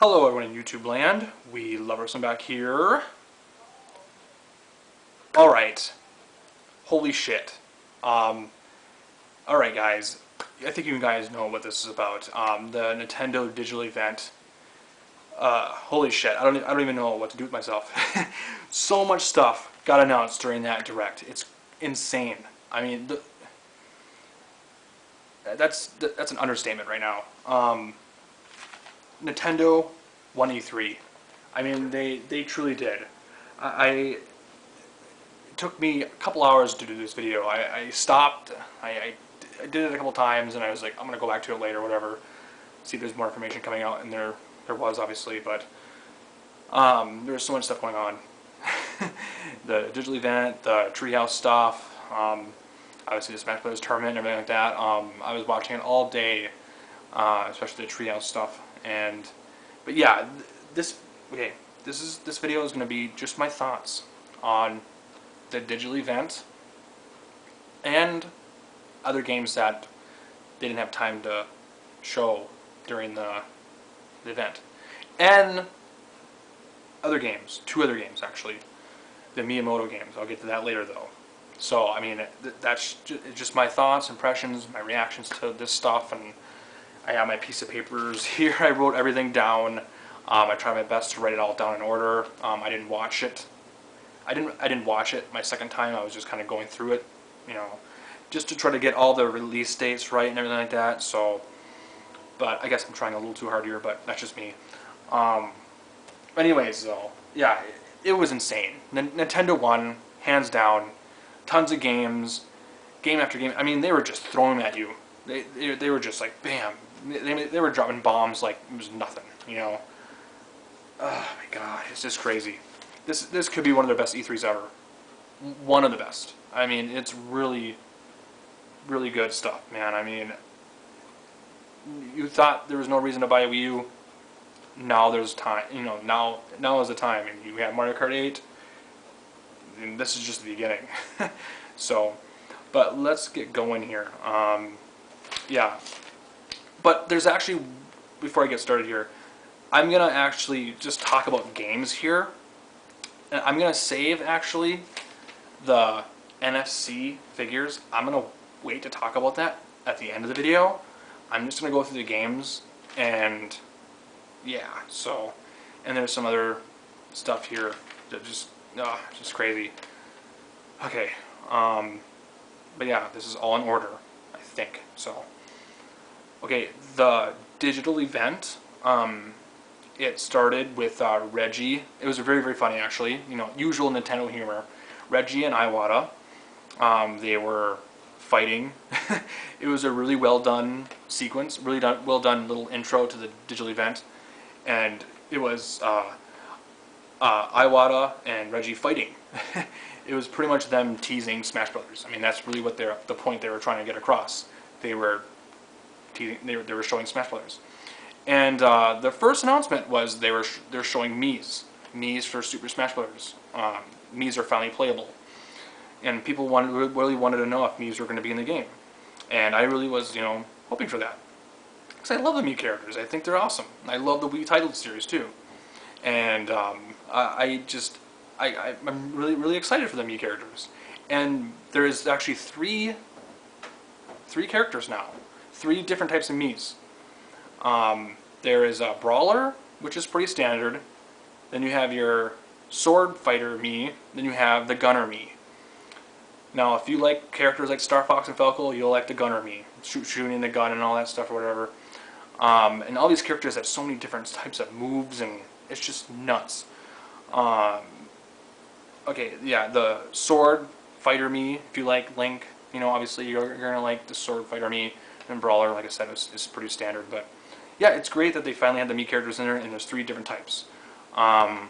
Hello everyone in YouTube land, we Loverson back here. Alright, holy shit. Alright guys, I think you guys know what this is about. The Nintendo digital event. Holy shit, I don't even know what to do with myself. So much stuff got announced during that direct. It's insane. I mean, that's an understatement right now. Nintendo won E3. I mean, they truly did. It took me a couple hours to do this video. I stopped, I did it a couple times, and I was like, I'm going to go back to it later, whatever, see if there's more information coming out, and there was, obviously, but there was so much stuff going on. The digital event, the Treehouse stuff, obviously the Smash Bros. Tournament and everything like that. I was watching it all day, especially the Treehouse stuff. But yeah, this video is going to be just my thoughts on the digital event and other games that they didn't have time to show during the event, and other games, two other games actually, the Miyamoto games. I'll get to that later though. So I mean, that's just my thoughts, impressions, my reactions to this stuff, and I have my piece of papers here. I wrote everything down. I tried my best to write it all down in order. I didn't watch it. I didn't watch it my second time. I was just kind of going through it, you know, just to try to get all the release dates right and everything like that. So, but I guess I'm trying a little too hard here, but that's just me. Anyways, though, yeah, it was insane. Nintendo won, hands down. Tons of games, game after game. I mean, they were just throwing them at you. They were just like, bam. They were dropping bombs like it was nothing, you know. Oh my god, it's just crazy. This could be one of their best E3s ever. One of the best. I mean, it's really, really good stuff, man. I mean, you thought there was no reason to buy a Wii U. Now there's time. You know, now is the time. And you have Mario Kart 8. And this is just the beginning. So, but let's get going here. Yeah. But there's actually, before I get started here, I'm going to actually just talk about games here. And I'm going to save, actually, the NFC figures. I'm going to wait to talk about that at the end of the video. I'm just going to go through the games, and yeah, so, and there's some other stuff here that just crazy. Okay, but yeah, this is all in order, I think, so. Okay, the digital event, it started with Reggie. It was very, very funny, actually. You know, usual Nintendo humor. Reggie and Iwata, they were fighting. It was a really well done sequence, really well done little intro to the digital event, and it was Iwata and Reggie fighting. It was pretty much them teasing Smash Brothers. I mean, that's really what the point they were trying to get across. They were teasing, they were showing Smash Brothers. And the first announcement was they're showing Mii's for Super Smash Bros. Mii's are finally playable, and people really wanted to know if Mii's were going to be in the game, and I really was, you know, hoping for that, because I love the Mii characters. I think they're awesome. I love the Wii titled series too, and I'm really, really excited for the Mii characters. And there is actually three characters now, 3 different types of Mii's. There is a Brawler, which is pretty standard. Then you have your Sword Fighter Mii. Then you have the Gunner Mii. Now, if you like characters like Star Fox and Falco, you'll like the Gunner Mii, shooting the gun and all that stuff or whatever. And all these characters have so many different types of moves, and it's just nuts. Okay, yeah, the Sword Fighter Mii, if you like Link, you know, obviously you're going to like the Sword Fighter Mii. And Brawler, like I said, is pretty standard. But yeah, it's great that they finally had the Mii characters in there, and there's 3 different types. I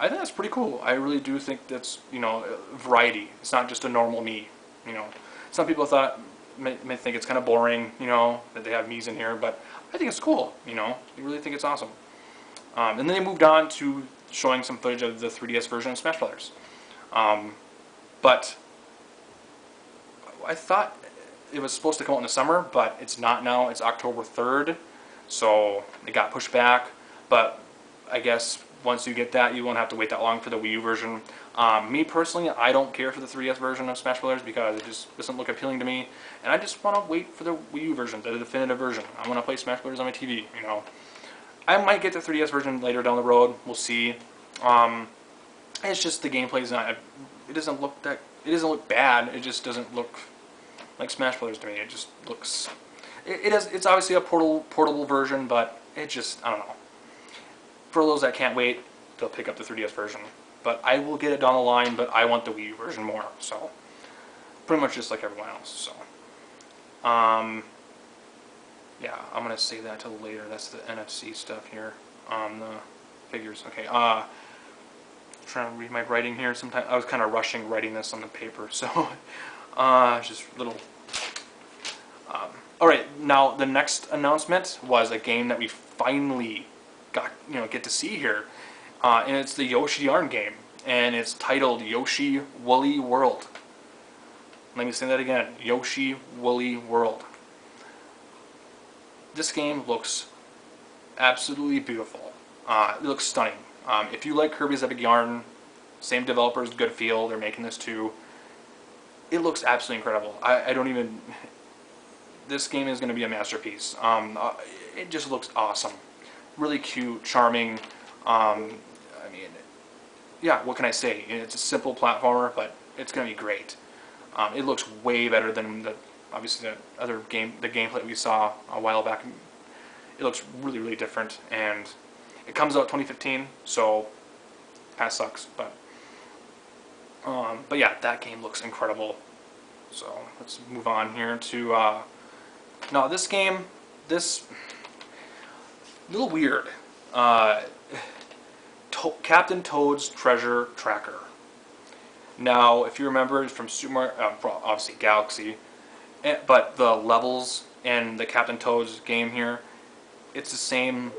think that's pretty cool. I really do think that's, you know, variety. It's not just a normal Mii, you know. Some people may think it's kind of boring, you know, that they have Mii's in here, but I think it's cool, you know. I really think it's awesome. And then they moved on to showing some footage of the 3DS version of Smash Brothers. But I thought it was supposed to come out in the summer, but it's not now. It's October 3rd, so it got pushed back. but I guess once you get that, you won't have to wait that long for the Wii U version. Me personally, I don't care for the 3DS version of Smash Bros. Because it just doesn't look appealing to me, and I just want to wait for the Wii U version, the definitive version. I want to play Smash Bros. On my TV, you know. I might get the 3DS version later down the road. We'll see. It's just the gameplay is not. It doesn't look that. It doesn't look bad. It just doesn't look like Smash Bros. To me. It just looks. It's obviously a portable version, but it just, I don't know. For those that can't wait, they'll pick up the 3DS version. But I will get it down the line, but I want the Wii U version more. So, pretty much just like everyone else. So, yeah, I'm going to save that till later. That's the NFC stuff here on the figures. Okay, trying to read my writing here. Sometimes I was kind of rushing writing this on the paper. So, just little... Alright, now the next announcement was a game that we finally get to see here. And it's the Yoshi Yarn game. And it's titled Yoshi Woolly World. Let me say that again. Yoshi Woolly World. This game looks absolutely beautiful. It looks stunning. If you like Kirby's Epic Yarn, same developers, good feel, they're making this too. It looks absolutely incredible. I don't even... This game is going to be a masterpiece. It just looks awesome. Really cute, charming. I mean, yeah, what can I say? It's a simple platformer, but it's going to be great. It looks way better than obviously the other game, the gameplay we saw a while back. It looks really, really different, and it comes out 2015, so that sucks. But yeah, that game looks incredible. So let's move on here to now this game, this little weird. Captain Toad's Treasure Tracker. Now, if you remember from Super Mario, obviously Galaxy, but the levels in the Captain Toad's game here, it's the same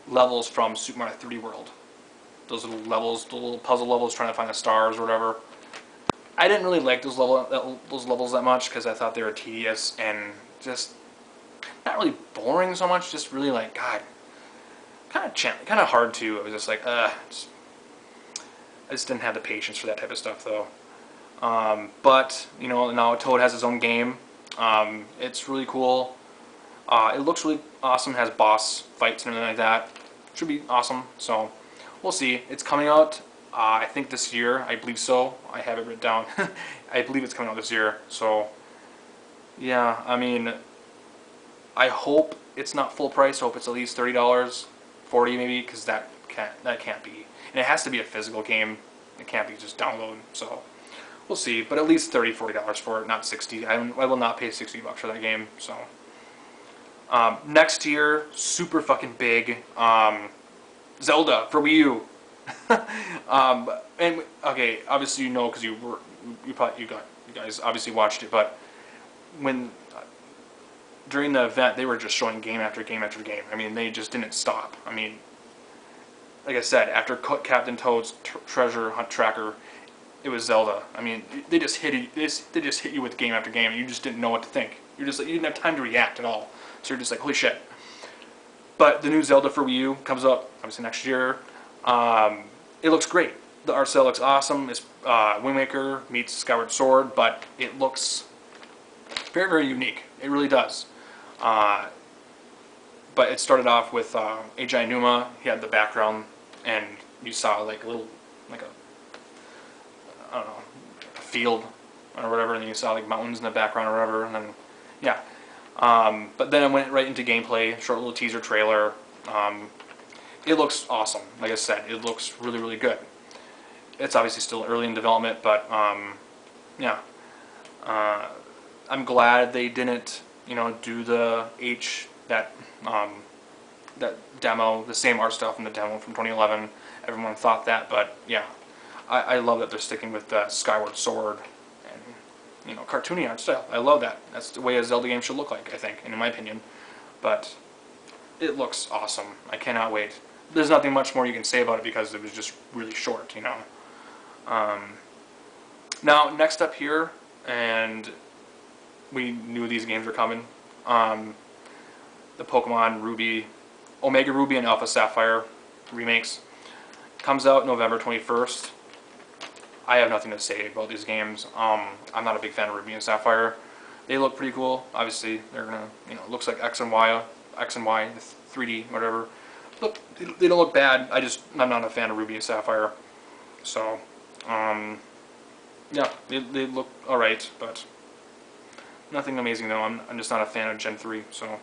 levels from Super Mario 3D World. Those little levels, the little puzzle levels, trying to find the stars or whatever. I didn't really like those levels that much because I thought they were tedious and just not really boring so much. Just really like, God, kind of hard to. It was just like, I just didn't have the patience for that type of stuff though. But you know, now Toad has his own game. It's really cool. It looks really awesome. It has boss fights and everything like that. Should be awesome. So we'll see. It's coming out. I think this year. I believe so. I have it written down. I believe it's coming out this year. So yeah, I mean, I hope it's not full price. I hope it's at least $30, $40 maybe, because that can't be. And it has to be a physical game. It can't be just download. So we'll see. But at least $30, $40 for it, not $60. I will not pay $60 for that game. So next year, super fucking big, Zelda for Wii U. And okay, obviously you know because you guys obviously watched it, but when during the event they were just showing game after game after game. I mean, they just didn't stop. I mean, like I said, after Captain Toad's Treasure Hunt Tracker, it was Zelda. I mean, they just hit you with game after game, and you just didn't know what to think. You didn't have time to react at all. So you're just like, holy shit. But the new Zelda for Wii U comes up obviously next year. It looks great. The art style looks awesome. It's Wind Waker meets Skyward Sword, but it looks very, very unique. It really does. But it started off with Ajay Numa. He had the background, and you saw like a I don't know, a field or whatever, and then you saw like mountains in the background or whatever, and then yeah. But then it went right into gameplay. Short little teaser trailer. It looks awesome. Like I said, it looks really, really good. It's obviously still early in development, but yeah. I'm glad they didn't, do that demo, the same art style from the demo from 2011. Everyone thought that, but yeah, I love that they're sticking with the Skyward Sword and cartoony art style. I love that. That's the way a Zelda game should look like, I think, in my opinion. But it looks awesome. I cannot wait. There's nothing much more you can say about it because it was just really short, Now, next up here, and we knew these games were coming, the Pokemon Ruby, Omega Ruby and Alpha Sapphire. remakes. Comes out November 21st. I have nothing to say about these games. I'm not a big fan of Ruby and Sapphire. They look pretty cool. Obviously, they're gonna, it looks like X and Y, the 3D, whatever. Look, they don't look bad. I'm not a fan of Ruby and Sapphire. So, yeah, they look alright, but nothing amazing though. I'm just not a fan of Gen 3. So,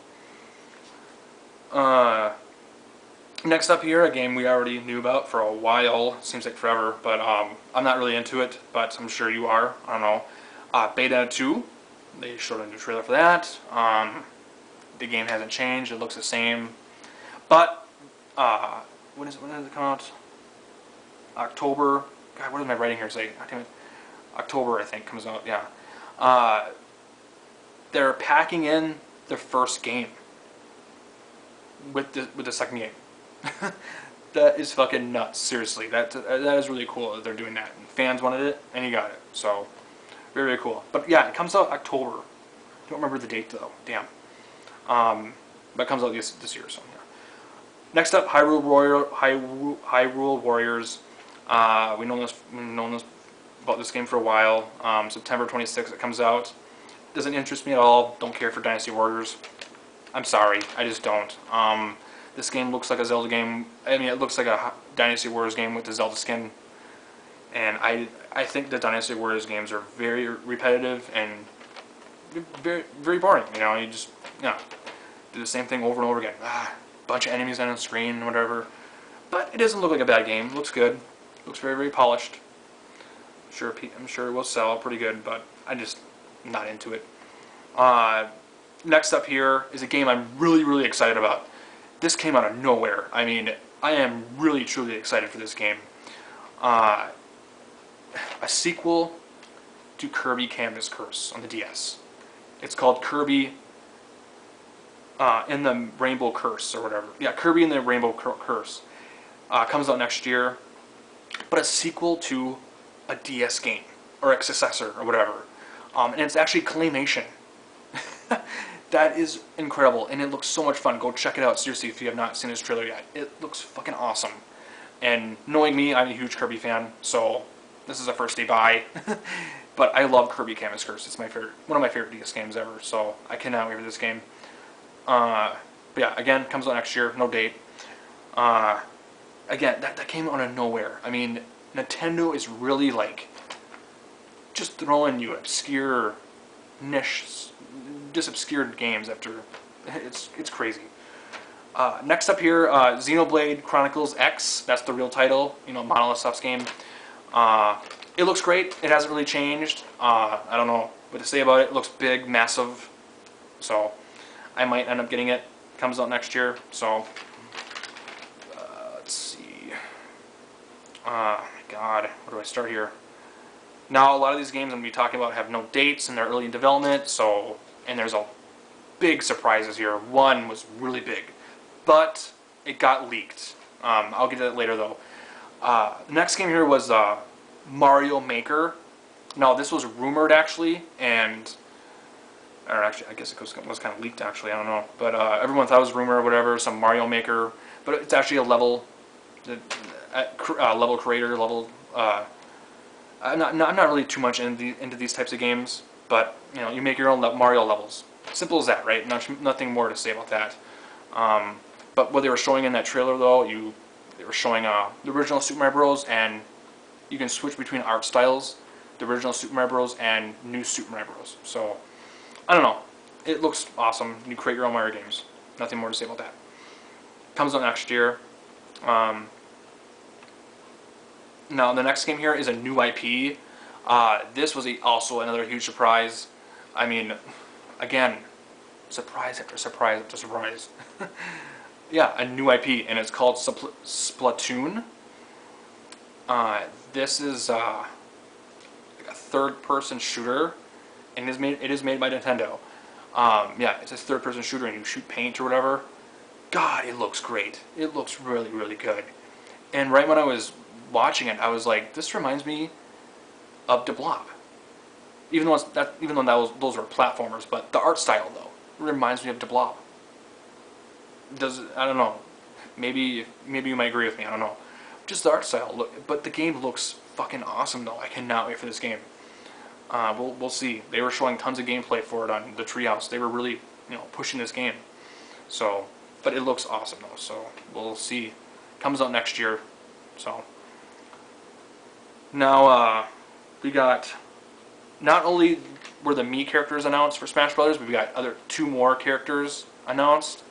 next up here, a game we already knew about for a while. Seems like forever, but I'm not really into it. But I'm sure you are. I don't know. Beta 2. They showed a new trailer for that. The game hasn't changed. It looks the same. But when does it come out? October. God, what is my writing here say? God damn it. October, I think, comes out. Yeah. They're packing in their first game with the second game. That is fucking nuts. Seriously, that is really cool that they're doing that. Fans wanted it, and you got it. So, very, very cool. But yeah, it comes out October. Don't remember the date though. Damn. But it comes out this year. So yeah. Next up, Hyrule Warriors. We know this about this game for a while. September 26th it comes out. Doesn't interest me at all. Don't care for Dynasty Warriors. I'm sorry, I just don't. This game looks like a Zelda game. I mean, it looks like a Dynasty Warriors game with the Zelda skin. And I think the Dynasty Warriors games are very repetitive and very, very boring. You just, do the same thing over and over again. Bunch of enemies on the screen and whatever. But it doesn't look like a bad game. It looks good. It looks very, very polished. I'm sure it will sell pretty good, but I'm just not into it. Next up here is a game I'm really, really excited about. This came out of nowhere. I mean, I am really, truly excited for this game. A sequel to Kirby Canvas Curse on the DS. It's called Kirby in the Rainbow Curse or whatever. Yeah, Kirby in the Rainbow Curse. Comes out next year. But a sequel to a DS game, or a successor, or whatever. And it's actually claymation. That is incredible, and it looks so much fun. Go check it out, seriously, if you have not seen this trailer yet. It looks fucking awesome. And knowing me, I'm a huge Kirby fan, so this is a first day buy. But I love Kirby Canvas Curse. It's my favorite, one of my favorite DS games ever, so I cannot wait for this game. But yeah, again, comes out next year, no date. Again, that came out of nowhere. I mean, Nintendo is really like just throwing you obscure niche, just obscured games after. It's crazy. Next up here, Xenoblade Chronicles X. That's the real title. Monolith Soft's game. It looks great. It hasn't really changed. I don't know what to say about it. It looks big, massive. So I might end up getting it. Comes out next year. So let's see. Oh my God, where do I start here? Now, a lot of these games I'm going to be talking about have no dates and they're early in development. So, and there's a big surprises here. One was really big, but it got leaked. I'll get to that later though. The next game here was Mario Maker. Now, this was rumored actually, or actually, I guess it was kind of leaked actually. I don't know, but everyone thought it was rumor or whatever. Some Mario Maker, but it's actually a level, level creator level. I'm not really too much into these types of games, but you make your own Mario levels. Simple as that, right? Nothing more to say about that. But what they were showing in that trailer, though, they were showing the original Super Mario Bros. And you can switch between art styles, the original Super Mario Bros. And new Super Mario Bros. So, I don't know. It looks awesome. You create your own Mario games. Nothing more to say about that. Comes out next year. Now, the next game here is a new IP. This was also another huge surprise. I mean, again, surprise after surprise after surprise. Yeah, a new IP, and it's called Splatoon. This is like a third-person shooter, and it is made by Nintendo. Yeah, it's a third-person shooter, and you shoot paint or whatever. God, it looks great. It looks really, really good. And right when I was watching it, I was like, this reminds me of The Blob. Even though those were platformers, but the art style though reminds me of The Blob. I don't know. Maybe you might agree with me. I don't know. Just the art style, but the game looks fucking awesome though. I cannot wait for this game. We'll see. They were showing tons of gameplay for it on the Treehouse. They were really pushing this game. So, but it looks awesome though. So we'll see. Comes out next year. So now we got, not only were the Mii characters announced for Smash Brothers, but we got two more characters announced.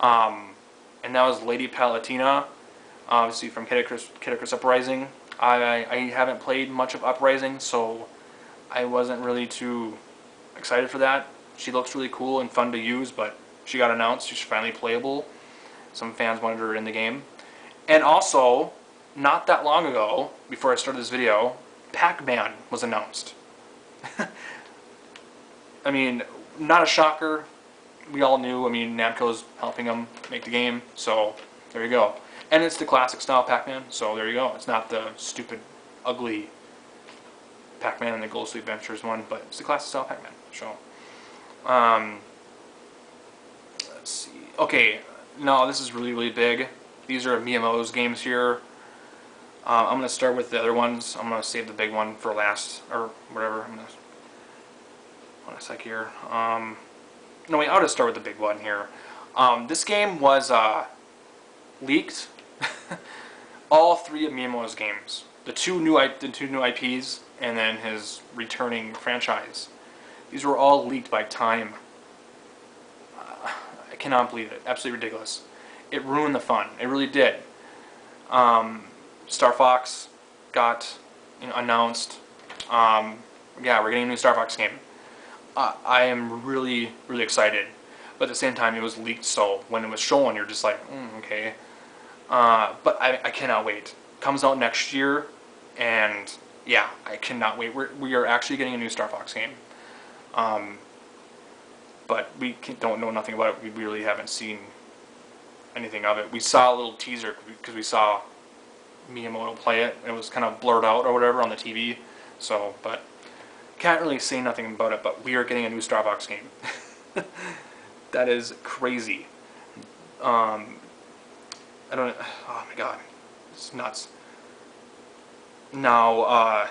And that was Lady Palutena, obviously from Kid Icarus Uprising. I haven't played much of Uprising, so I wasn't really too excited for that. She looks really cool and fun to use, but she got announced. She's finally playable. Some fans wanted her in the game. And also, not that long ago, before I started this video, Pac-Man was announced. I mean, not a shocker. We all knew. I mean, Namco's helping them make the game, so there you go. And it's the classic style Pac-Man, so there you go. It's not the stupid, ugly Pac-Man and the Ghostly Adventures one, but it's the classic style Pac-Man. So, let's see. Okay, no, this is really, really big. These are Miyamoto's games here. I'm going to start with the other ones. I'm going to save the big one for last, or whatever. I'm going to, one sec here. No, wait, I'll just start with the big one here. This game was leaked. All three of Miyamoto's games. The two new IPs, and then his returning franchise. These were all leaked by Time. I cannot believe it. Absolutely ridiculous. It ruined the fun. It really did. Star Fox got announced. Yeah, we're getting a new Star Fox game. I am really, really excited. But at the same time, it was leaked, so when it was shown, you're just like, okay. But I cannot wait. Comes out next year, and yeah, I cannot wait. We are actually getting a new Star Fox game. But we don't know nothing about it. We really haven't seen anything of it. We saw a little teaser because we saw Miyamoto play it. It was kind of blurred out or whatever on the TV. So, but can't really say nothing about it. But we are getting a new Star Fox game. That is crazy. I don't. Oh my god, it's nuts. Now,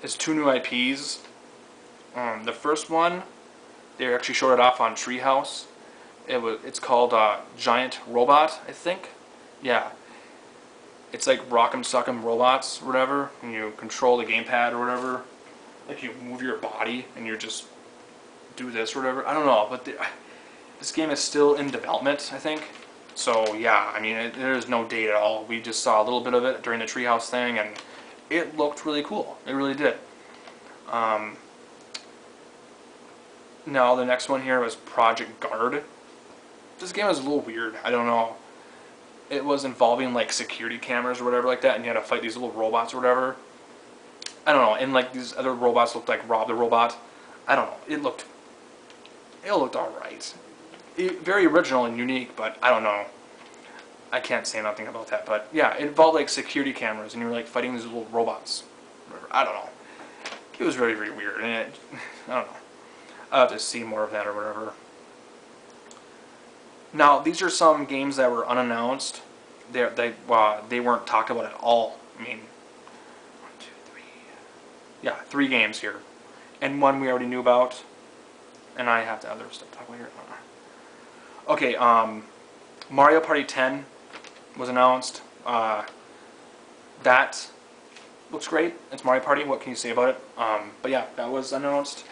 it's two new IPs. The first one, they actually showed it off on Treehouse. It's called Giant Robot, I think. Yeah. It's like Rock'em Sock'em Robots, or whatever, and you control the gamepad or whatever. Like you move your body and you just do this or whatever. I don't know, but this game is still in development, I think. So yeah, I mean, there's no date at all. We just saw a little bit of it during the Treehouse thing, and it looked really cool. It really did. Now the next one here was Project Guard. This game was a little weird. I don't know. It was involving like security cameras or whatever like that, and you had to fight these little robots or whatever. I don't know. And like these other robots looked like Rob the Robot. I don't know. It looked alright. Very original and unique, but I don't know. I can't say nothing about that. But yeah, it involved like security cameras, and you were like fighting these little robots. I don't know. It was very, very weird, and I don't know. I'll have to see more of that or whatever. Now, these are some games that were unannounced. They weren't talked about at all. I mean, 1, 2, 3. Yeah, 3 games here, and one we already knew about. And I have the other stuff to talk about here. Okay, Mario Party 10 was announced. That looks great. It's Mario Party. What can you say about it? But yeah, that was announced.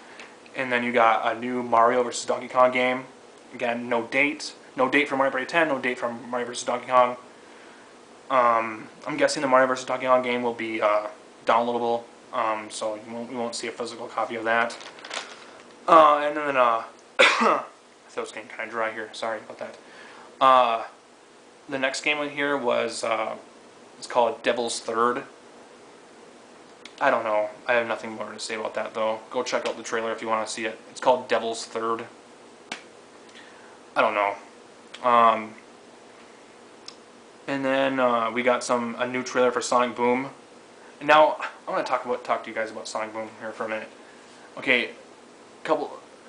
And then you got a new Mario vs. Donkey Kong game. Again, no date. No date for Mario Party 10, no date for Mario vs. Donkey Kong. I'm guessing the Mario vs. Donkey Kong game will be downloadable, so we won't see a physical copy of that. And then, I thought it was getting kind of dry here. Sorry about that. The next game in here was, it's called Devil's Third. I don't know. I have nothing more to say about that, though. Go check out the trailer if you want to see it. It's called Devil's Third. I don't know. And then we got a new trailer for Sonic Boom. And now I want to talk to you guys about Sonic Boom here for a minute. Okay,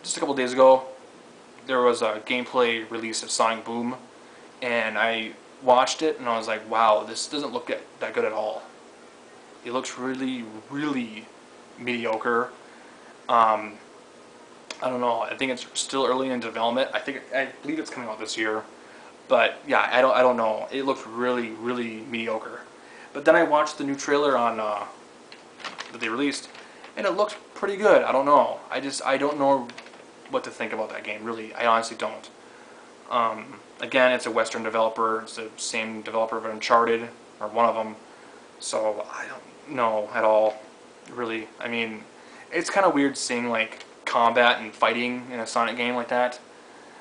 just a couple days ago, there was a gameplay release of Sonic Boom, and I watched it, and I was like, wow, this doesn't look that good at all. It looks really, really mediocre. Um, I don't know. I think it's still early in development. I believe it's coming out this year, but yeah, I don't know. It looked really, really mediocre. But then I watched the new trailer on that they released, and it looked pretty good. I don't know. I don't know what to think about that game. Really, I honestly don't. Again, it's a Western developer. It's the same developer of Uncharted, or one of them. So I don't know at all. Really, I mean, it's kind of weird seeing like combat and fighting in a Sonic game like that.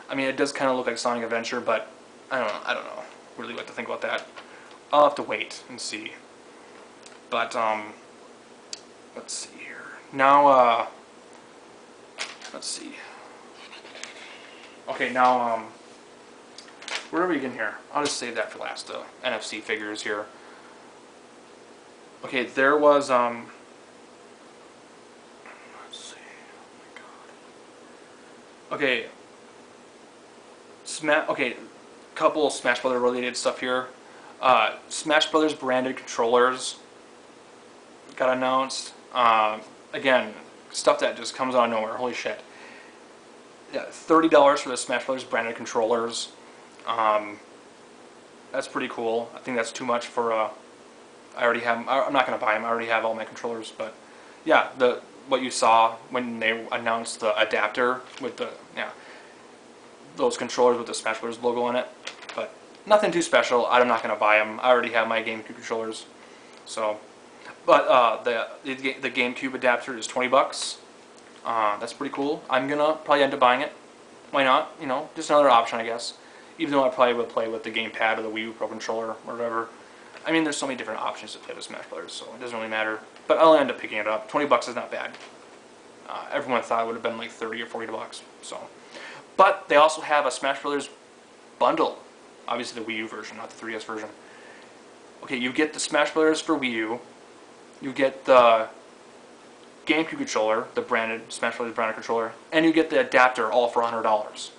I mean, it does kind of look like Sonic Adventure, but I don't know. I don't know really what to think about that. I'll have to wait and see. But let's see here. Now, let's see. Okay, now where are we getting here? I'll just save that for last. NFC figures here. Okay, there was let's see. Oh my god. Okay. Okay, couple Smash Brothers related stuff here. Smash Brothers branded controllers got announced. Again, stuff that just comes out of nowhere. Holy shit. Yeah, $30 for the Smash Brothers branded controllers. That's pretty cool. I think that's too much for I already have. I'm not gonna buy them. I already have all my controllers. But yeah, what you saw when they announced the adapter with those controllers with the Smash Brothers logo on it. But nothing too special. I'm not gonna buy them. I already have my GameCube controllers. So, but the GameCube adapter is $20. That's pretty cool. I'm gonna probably end up buying it. Why not? You know, just another option, I guess. Even though I probably would play with the gamepad or the Wii U Pro Controller or whatever. I mean, there's so many different options to play with Smash Brothers, so it doesn't really matter. But I'll end up picking it up. $20 is not bad. Everyone thought it would have been like $30 or $40. So, but they also have a Smash Brothers bundle. Obviously, the Wii U version, not the 3DS version. Okay, you get the Smash Brothers for Wii U. You get the GameCube controller, the branded Smash Brothers branded controller, and you get the adapter all for $100.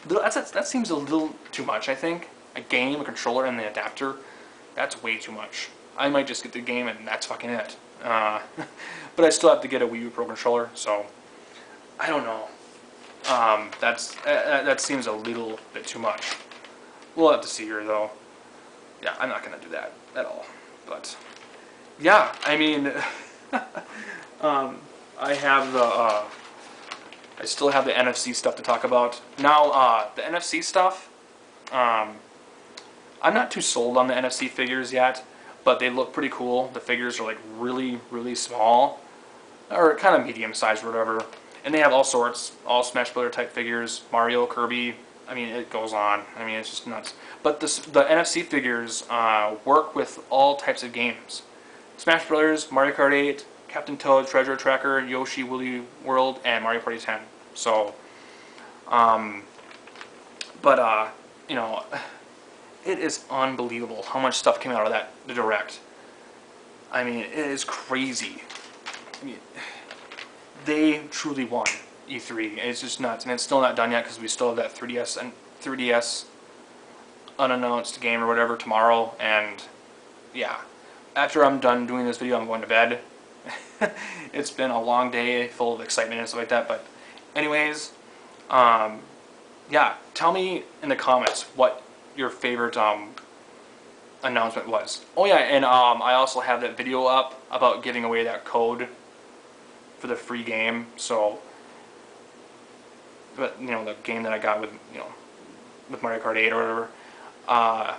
That seems a little too much, I think. A game, a controller, and the adapter, that's way too much. I might just get the game and that's fucking it. But I still have to get a Wii U Pro controller, so I don't know. That seems a little bit too much. We'll have to see here, though. Yeah, I'm not going to do that at all. But, yeah, I mean, I have I still have the NFC stuff to talk about. Now, the NFC stuff, I'm not too sold on the NFC figures yet, but they look pretty cool. The figures are like really, really small, or kind of medium sized or whatever. And they have all sorts, all Smash Brothers type figures, Mario, Kirby. I mean, it goes on. I mean, it's just nuts. But the NFC figures work with all types of games. Smash Brothers, Mario Kart 8, Captain Toad, Treasure Tracker, Yoshi, Woolly World, and Mario Party 10. So, you know, it is unbelievable how much stuff came out of the Direct. I mean, it is crazy. I mean, they truly won E3. It's just nuts, and it's still not done yet because we still have that 3DS unannounced game or whatever tomorrow. And yeah, after I'm done doing this video, I'm going to bed. It's been a long day full of excitement and stuff like that. But anyways, yeah, tell me in the comments what your favorite announcement was. Oh yeah, and I also have that video up about giving away that code for the free game. So, but you know, the game that I got with, you know, with Mario Kart 8 or whatever.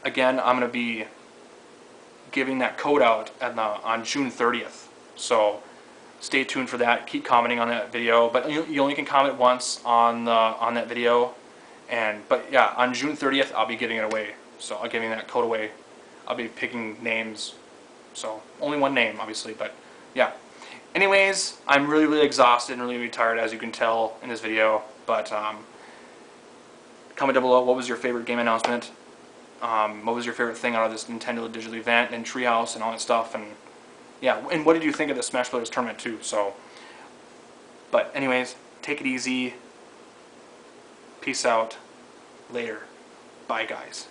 Again, I'm gonna be giving that code out on June 30th. So stay tuned for that. Keep commenting on that video, but you only can comment once on that video. But yeah, on June 30th, I'll be giving it away. So I'll be giving that code away. I'll be picking names. So only one name, obviously, but yeah. Anyways, I'm really, really exhausted and really, really tired, as you can tell in this video. But comment down below, what was your favorite game announcement? What was your favorite thing out of this Nintendo Digital event and Treehouse and all that stuff? And yeah, and what did you think of the Smash Brothers tournament too? So, but anyways, take it easy. Peace out. Later. Bye, guys.